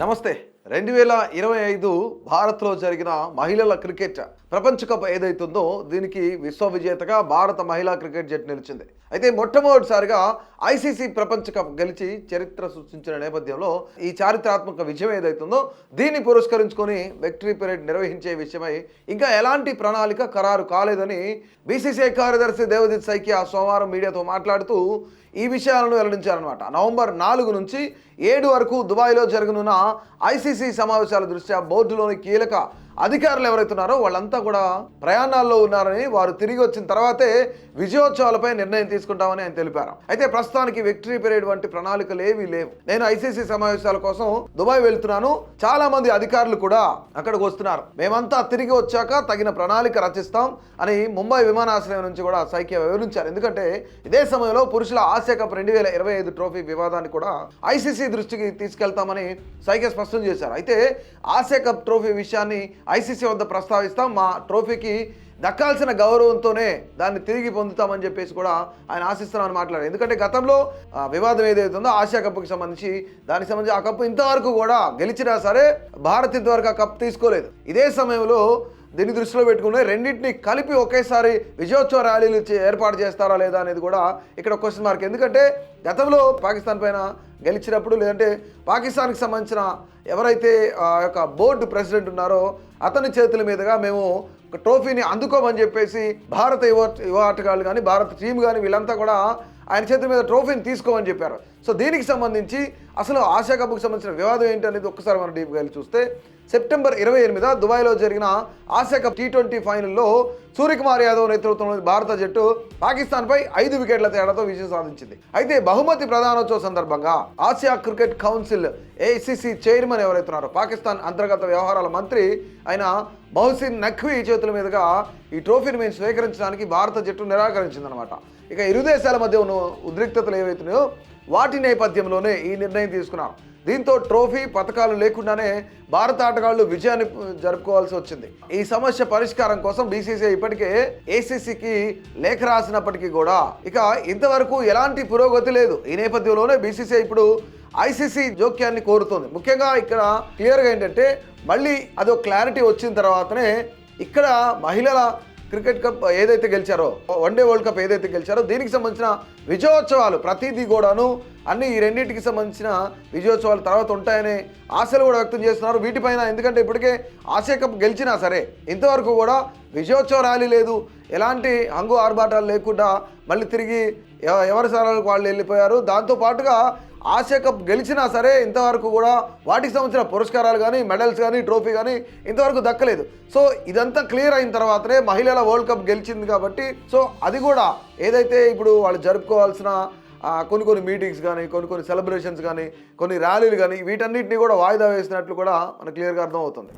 నమస్తే. 2025 భారత్లో జరిగిన మహిళల క్రికెట్ ప్రపంచ కప్ ఏదైతుందో దీనికి విశ్వ విజేతగా భారత మహిళా క్రికెట్ జట్టు నిలిచింది. అయితే మొట్టమొదటిసారిగా ఐసీసీ ప్రపంచ కప్ గెలిచి చరిత్ర సృష్టించిన నేపథ్యంలో ఈ చారిత్రాత్మక విజయం ఏదైతుందో దీన్ని పురస్కరించుకొని విక్టరీ పరేడ్ నిర్వహించే విషయమై ఇంకా ఎలాంటి ప్రణాళిక ఖరారు కాలేదని బీసీసీఐ కార్యదర్శి దేవజిత్ సైకియా సోమవారం మీడియాతో మాట్లాడుతూ ఈ విషయాలను వెల్లడించారనమాట. నవంబర్ 4 నుంచి 7 వరకు దుబాయ్లో జరగనున్న ఐసీసీ సమావేశాల దృష్ట్యా బోర్డులోని కీలక అధికారులు ఎవరైతే ఉన్నారో వాళ్ళంతా కూడా ప్రయాణాల్లో ఉన్నారని, వారు తిరిగి వచ్చిన తర్వాతే విజయోత్సవాలపై నిర్ణయం తీసుకుంటామని ఆయన తెలిపారు. అయితే ప్రస్తుతానికి విక్టరీ పరేడ్ వంటి ప్రణాళికలు ఏవీ లేవు. నేను ఐసీసీ సమావేశాల కోసం దుబాయ్ వెళ్తున్నాను, చాలా మంది అధికారులు కూడా అక్కడికి వస్తున్నారు, మేమంతా తిరిగి వచ్చాక తగిన ప్రణాళిక రచిస్తాం అని ముంబై విమానాశ్రయం నుంచి కూడా సైకియా వివరించారు. ఎందుకంటే ఇదే సమయంలో పురుషుల ఆసియా కప్ 2025 ట్రోఫీ వివాదాన్ని కూడా ఐసీసీ దృష్టికి తీసుకెళ్తామని సైకియా స్పష్టం చేశారు. అయితే ఆసియా కప్ ట్రోఫీ విషయాన్ని ఐసీసీ వద్ద ప్రస్తావిస్తాం, మా ట్రోఫీకి దక్కాల్సిన గౌరవంతోనే దాన్ని తిరిగి పొందుతామని చెప్పేసి కూడా ఆయన ఆశిస్తున్నామని మాట్లాడారు. ఎందుకంటే గతంలో వివాదం ఏదైతుందో ఆసియా కప్కి సంబంధించి దానికి సంబంధించి ఆ కప్పు ఇంతవరకు కూడా గెలిచినా సరే భారత్ ఇంతవరకు ఆ కప్ తీసుకోలేదు. ఇదే సమయంలో దీన్ని దృష్టిలో పెట్టుకుని రెండింటిని కలిపి ఒకేసారి విజయోత్సవ ర్యాలీలు ఏర్పాటు చేస్తారా లేదా అనేది కూడా ఇక్కడ క్వశ్చన్ మార్క్. ఎందుకంటే గతంలో పాకిస్తాన్ పైన గెలిచినప్పుడు, లేదంటే పాకిస్తాన్కి సంబంధించిన ఎవరైతే యొక్క బోర్డు ప్రెసిడెంట్ ఉన్నారో అతని చేతుల మీదుగా మేము ఒక ట్రోఫీని అందుకోమని చెప్పేసి భారత యువ ఆటగాళ్ళు కానీ భారత టీం కానీ వీళ్ళంతా కూడా ఆయన చేతుల మీద ట్రోఫీని తీసుకోమని చెప్పారు. సో దీనికి సంబంధించి అసలు ఆసియా కప్కి సంబంధించిన వివాదం ఏంటి అనేది ఒక్కసారి మనం డీప్గా వెళ్ళి చూస్తే, సెప్టెంబర్ 28 దుబాయ్లో జరిగిన ఆసియా కప్ T20 ఫైనల్లో సూర్యకుమార్ యాదవ్ నేతృత్వంలోని భారత జట్టు పాకిస్తాన్పై 5 వికెట్ల తేడాతో విజయం సాధించింది. అయితే బహుమతి ప్రదానోత్సవ సందర్భంగా Asia cricket council AICC chairman ఎవరైతున్నారో పాకిస్తాన్ అంతర్గత వ్యవహారాల మంత్రి అయిన మహసిన్ నఖ్వీ చేతుల మీదుగా ఈ ట్రోఫీని మేము స్వీకరించడానికి భారత జట్టు నిరాకరించిందనమాట. ఇక ఇరు దేశాల మధ్య ఉన్న ఉద్రిక్తతలు ఏవైతున్నాయో వాటి నేపథ్యంలోనే ఈ నిర్ణయం తీసుకున్నారు. దీంతో ట్రోఫీ పథకాలు లేకుండానే భారత ఆటగాళ్లు విజయాన్ని జరుపుకోవాల్సి వచ్చింది. ఈ సమస్య పరిష్కారం కోసం బీసీసీఐ ఇప్పటికే ఏసీసీకి లేఖ రాసినప్పటికీ కూడా ఇక ఇంతవరకు ఎలాంటి పురోగతి లేదు. ఈ నేపథ్యంలోనే బీసీసీఐ ఇప్పుడు ఐసీసీ జోక్యాన్ని కోరుతోంది. ముఖ్యంగా ఇక్కడ క్లియర్గా ఏంటంటే మళ్ళీ అదొక క్లారిటీ వచ్చిన తర్వాతనే ఇక్కడ మహిళల క్రికెట్ కప్ ఏదైతే గెలిచారో, వన్డే వరల్డ్ కప్ ఏదైతే గెలిచారో దీనికి సంబంధించిన విజయోత్సవాలు ప్రతిదీ కూడాను అన్ని ఈ రెండింటికి సంబంధించిన విజయోత్సవాలు తర్వాత ఉంటాయనే ఆశలు కూడా వ్యక్తం చేస్తున్నారు వీటిపైన. ఎందుకంటే ఇప్పటికే ఆసియా కప్ గెలిచినా సరే ఇంతవరకు కూడా విజయోత్సవ ర్యాలీ లేదు, ఎలాంటి హంగు ఆర్భాటాలు లేకుండా మళ్ళీ తిరిగి ఎవరి స్థానాలకు వాళ్ళు వెళ్ళిపోయారు. దాంతోపాటుగా ఆసియా కప్ గెలిచినా సరే ఇంతవరకు కూడా వాటికి సంబంధించిన పురస్కారాలు కానీ మెడల్స్ కానీ ట్రోఫీ కానీ ఇంతవరకు దక్కలేదు. సో ఇదంతా క్లియర్ అయిన తర్వాతనే మహిళల వరల్డ్ కప్ గెలిచింది కాబట్టి సో అది కూడా ఏదైతే ఇప్పుడు వాళ్ళు జరుపుకోవాల్సిన కొన్ని మీటింగ్స్ కానీ కొన్ని సెలబ్రేషన్స్ కానీ కొన్ని ర్యాలీలు కానీ వీటన్నిటిని కూడా వాయిదా వేసినట్లు కూడా మనకు క్లియర్గా అర్థమవుతుంది.